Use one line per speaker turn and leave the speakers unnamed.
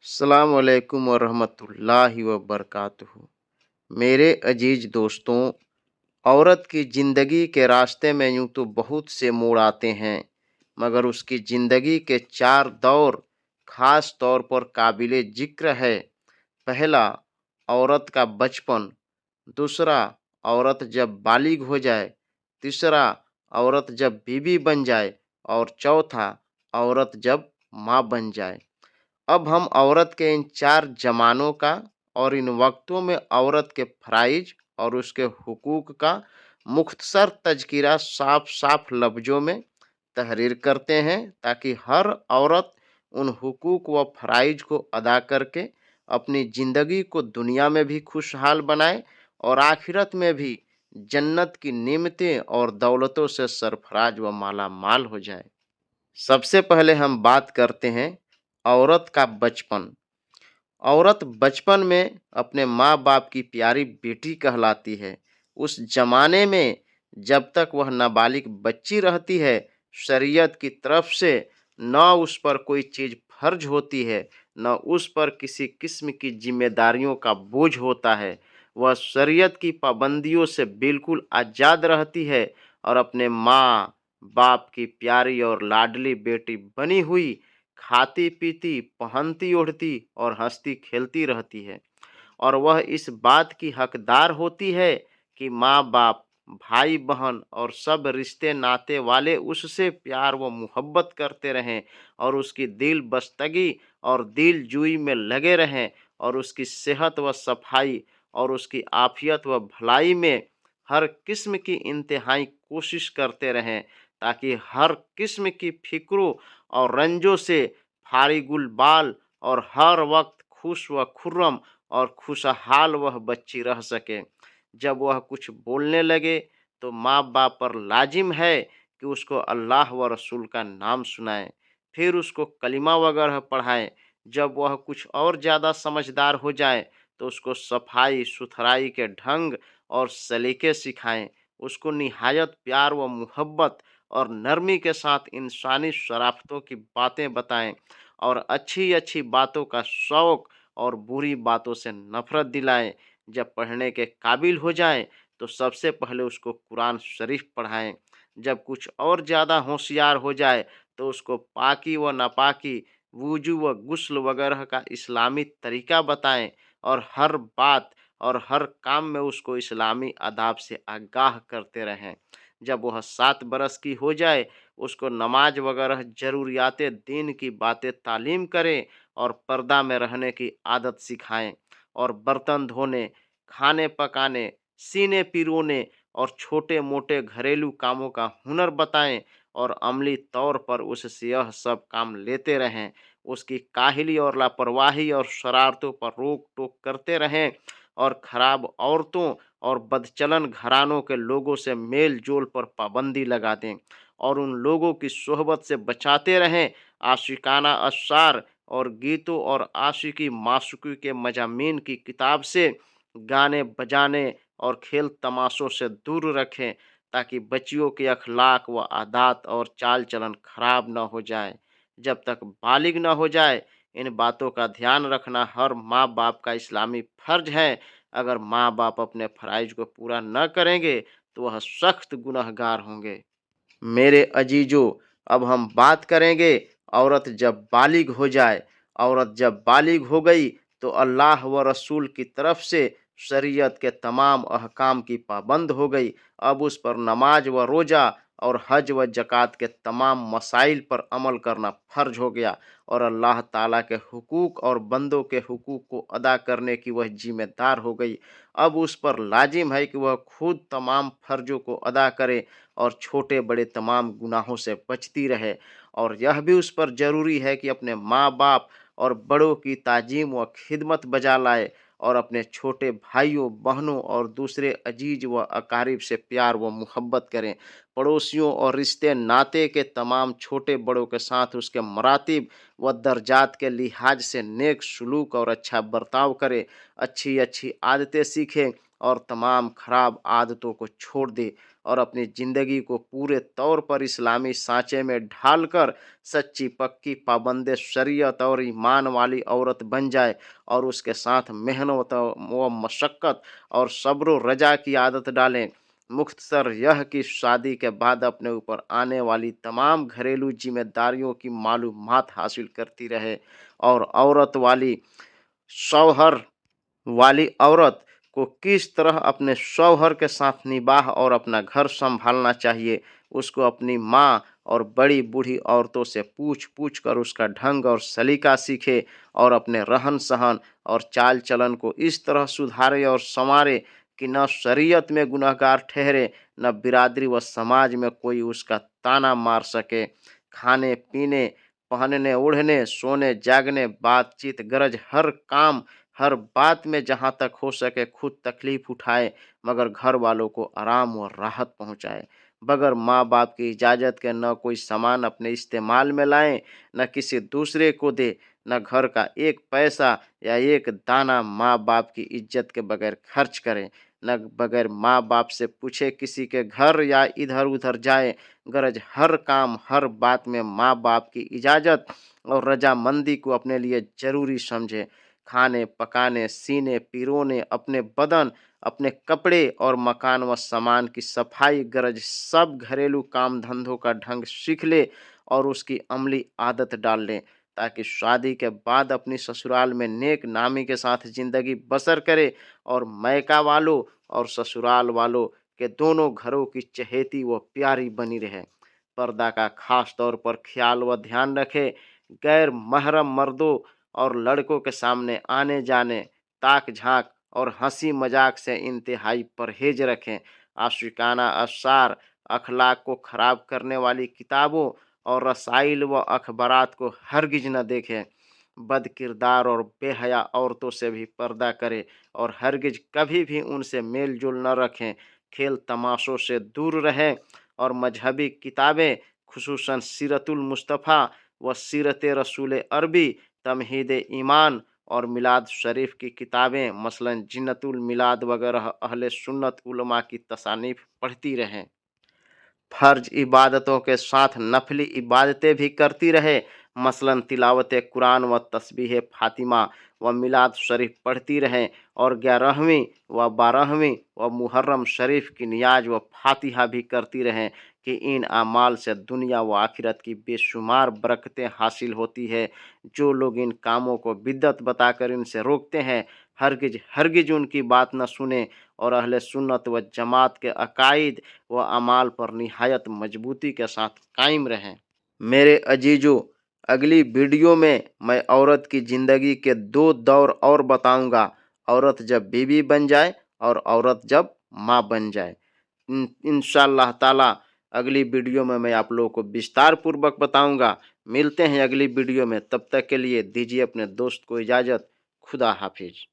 अस्सलाम वालेकुम वरहमतुल्लाहि वबरकातुहू। मेरे अजीज दोस्तों, औरत की ज़िंदगी के रास्ते में यूं तो बहुत से मोड़ आते हैं, मगर उसकी ज़िंदगी के चार दौर खास तौर पर काबिले ज़िक्र है। पहला, औरत का बचपन। दूसरा, औरत जब बालिग हो जाए। तीसरा, औरत जब बीवी बन जाए। और चौथा, औरत जब माँ बन जाए। अब हम औरत के इन चार ज़मानों का और इन वक्तों में औरत के फ़राइज़ और उसके हुकूक का मुख्तसर तज़किरा साफ-साफ लफ्ज़ों में तहरीर करते हैं, ताकि हर औरत उन हुकूक व फ़राइज़ को अदा करके अपनी ज़िंदगी को दुनिया में भी खुशहाल बनाए और आखिरत में भी जन्नत की नेमतें और दौलतों से सरफ़राज व माला-माल हो जाए। सबसे पहले हम बात करते हैं औरत का बचपन। औरत बचपन में अपने माँ-बाप की प्यारी बेटी कहलाती है। उस ज़माने में जब तक वह नाबालिग बच्ची रहती है, शरीयत की तरफ से न उस पर कोई चीज़ फ़र्ज होती है, न उस पर किसी किस्म की ज़िम्मेदारियों का बोझ होता है। वह शरीयत की पाबंदियों से बिल्कुल आज़ाद रहती है और अपने माँ-बाप की प्यारी और लाडली बेटी बनी हुई खाती-पीती, पहनती-ओढ़ती और हँसती-खेलती रहती है। और वह इस बात की हकदार होती है कि माँ-बाप, भाई-बहन और सब रिश्ते नाते वाले उससे प्यार व मोहब्बत करते रहें और उसकी दिल बस्तगी और दिलजुई में लगे रहें और उसकी सेहत व सफाई और उसकी आफ़ियत व भलाई में हर किस्म की इंतहाई कोशिश करते रहें, ताकि हर किस्म की फ़िक्रों और रंजों से फारिगुल बाल और हर वक्त खुश व खुर्रम और खुशहाल वह बच्ची रह सके। जब वह कुछ बोलने लगे तो माँ-बाप पर लाजिम है कि उसको अल्लाह व रसूल का नाम सुनाएं, फिर उसको कलिमा वगैरह पढ़ाएं। जब वह कुछ और ज़्यादा समझदार हो जाए तो उसको सफाई सुथराई के ढंग और सलीके सिखाएं। उसको निहायत प्यार व मोहब्बत और नरमी के साथ इंसानी शराफ़तों की बातें बताएं और अच्छी-अच्छी बातों का शौक़ और बुरी बातों से नफ़रत दिलाएं। जब पढ़ने के काबिल हो जाएं तो सबसे पहले उसको कुरान शरीफ पढ़ाएं। जब कुछ और ज़्यादा होशियार हो जाए तो उसको पाकी व नापाकी, वुज़ू व गुस्ल वगैरह का इस्लामी तरीका बताएं और हर बात और हर काम में उसको इस्लामी आदाब से आगाह करते रहें। जब वह 7 बरस की हो जाए, उसको नमाज वगैरह ज़रूरियात दीन की बातें तालीम करें और पर्दा में रहने की आदत सिखाएं और बर्तन धोने, खाने पकाने, सीने पिरोने और छोटे-मोटे घरेलू कामों का हुनर बताएं और अमली तौर पर उससे यह सब काम लेते रहें। उसकी काहली और लापरवाही और शरारतों पर रोक-टोक करते रहें और खराब औरतों और बदचलन घरानों के लोगों से मेल-जोल पर पाबंदी लगा दें और उन लोगों की सोहबत से बचाते रहें। आशिकाना अशार और गीतों और आशिकी माशूक़ी के मज़ामीन की किताब से गाने बजाने और खेल तमाशों से दूर रखें, ताकि बच्चियों के अखलाक व आदात और चाल चलन खराब न हो जाए। जब तक बालिग न हो जाए, इन बातों का ध्यान रखना हर माँ बाप का इस्लामी फ़र्ज है। अगर माँ बाप अपने फ़राइज़ को पूरा न करेंगे तो वह सख्त गुनहगार होंगे। मेरे अजीजों, अब हम बात करेंगे औरत जब बालिग हो जाए। औरत जब बालिग हो गई तो अल्लाह व रसूल की तरफ से शरीयत के तमाम अहकाम की पाबंद हो गई। अब उस पर नमाज व रोज़ा और हज व ज़कात के तमाम मसाइल पर अमल करना फ़र्ज हो गया और अल्लाह ताला के हुकूक और बंदों के हुकूक को अदा करने की वह ज़िम्मेदार हो गई। अब उस पर लाजिम है कि वह खुद तमाम फ़र्ज़ों को अदा करे और छोटे-बड़े तमाम गुनाहों से बचती रहे। और यह भी उस पर ज़रूरी है कि अपने माँ-बाप और बड़ों की ताज़ीम व खिदमत बजा लाए और अपने छोटे भाइयों, बहनों और दूसरे अजीज व अकारिब से प्यार व मोहब्बत करें। पड़ोसियों और रिश्ते नाते के तमाम छोटे बड़ों के साथ उसके मरातिब व दर्जात के लिहाज से नेक सलूक और अच्छा बर्ताव करे, अच्छी अच्छी आदतें सीखे और तमाम खराब आदतों को छोड़ दे और अपनी ज़िंदगी को पूरे तौर पर इस्लामी सांचे में ढालकर सच्ची पक्की पाबंद शरीयत और ईमान वाली औरत बन जाए और उसके साथ मेहनत व मशक्क़त और सब्र व रजा की आदत डालें। मुख्तसर यह कि शादी के बाद अपने ऊपर आने वाली तमाम घरेलू जिम्मेदारियों की मालूमात हासिल करती रहे और औरत को किस तरह अपने शौहर के साथ निभाह और अपना घर संभालना चाहिए, उसको अपनी माँ और बड़ी बूढ़ी औरतों से पूछ पूछ कर उसका ढंग और सलीका सीखे और अपने रहन सहन और चाल चलन को इस तरह सुधारे और संवारे कि न शरीयत में गुनहगार ठहरे, न बिरादरी व समाज में कोई उसका ताना मार सके। खाने पीने, पहनने ओढ़ने, सोने जागने, बातचीत गरज हर काम हर बात में जहाँ तक हो सके खुद तकलीफ उठाए, मगर घर वालों को आराम और राहत पहुँचाए। बगैर माँ बाप की इजाज़त के न कोई सामान अपने इस्तेमाल में लाएं, न किसी दूसरे को दे, न घर का एक पैसा या एक दाना माँ बाप की इज्जत के बगैर खर्च करें, न बगैर माँ बाप से पूछे किसी के घर या इधर उधर जाए। गरज हर काम हर बात में माँ बाप की इजाज़त और रजामंदी को अपने लिए ज़रूरी समझे। खाने पकाने, सीने पिरोने, अपने बदन, अपने कपड़े और मकान व सामान की सफाई गरज सब घरेलू काम धंधों का ढंग सीख ले और उसकी अमली आदत डाल लें, ताकि शादी के बाद अपनी ससुराल में नेक नामी के साथ ज़िंदगी बसर करे और मायका वालों और ससुराल वालों के दोनों घरों की चहेती व प्यारी बनी रहे। पर्दा का खास तौर पर ख्याल व ध्यान रखें। गैर महरम मर्दों और लड़कों के सामने आने जाने, ताक झांक और हंसी मजाक से इंतहाई परहेज रखें। आशिकाना अशार, अखलाक को खराब करने वाली किताबों और रसाइल व अखबारात को हरगिज न देखें। बद किरदार और बेहया औरतों से भी पर्दा करें और हरगिज कभी भी उनसे मेल जोल न रखें। खेल तमाशों से दूर रहें और मजहबी किताबें खुसूसन सीरतुल मुस्तफ़ा व सीरत रसूल अरबी, तमहीद ईमान और मिलाद शरीफ की किताबें मसलन जिन्नतुल मिलाद वगैरह अहले सुन्नत उलमा की तसानीफ पढ़ती रहें। फ़र्ज इबादतों के साथ नफली इबादतें भी करती रहे, मसलन तिलावत कुरान व तस्बीह फ़ातिमा व मिलाद शरीफ पढ़ती रहें और 11वीं व 12वीं व मुहर्रम शरीफ की नियाज व फातिहा भी करती रहें कि इन अमाल से दुनिया व आखिरत की बेशुमार बरकतें हासिल होती है। जो लोग इन कामों को बिद्दत बताकर इनसे रोकते हैं, हरगिज हरगिज उनकी बात न सुने और अहले सुन्नत व जमात के अकायद व अमाल पर निहायत मजबूती के साथ कायम रहें। मेरे अजीजों, अगली वीडियो में मैं औरत की ज़िंदगी के 2 दौर और बताऊंगा, औरत जब बीवी बन जाए और औरत जब माँ बन जाए। इंशाअल्लाह ताला अगली वीडियो में मैं आप लोगों को विस्तार पूर्वक बताऊंगा। मिलते हैं अगली वीडियो में, तब तक के लिए दीजिए अपने दोस्त को इजाज़त। खुदा हाफिज।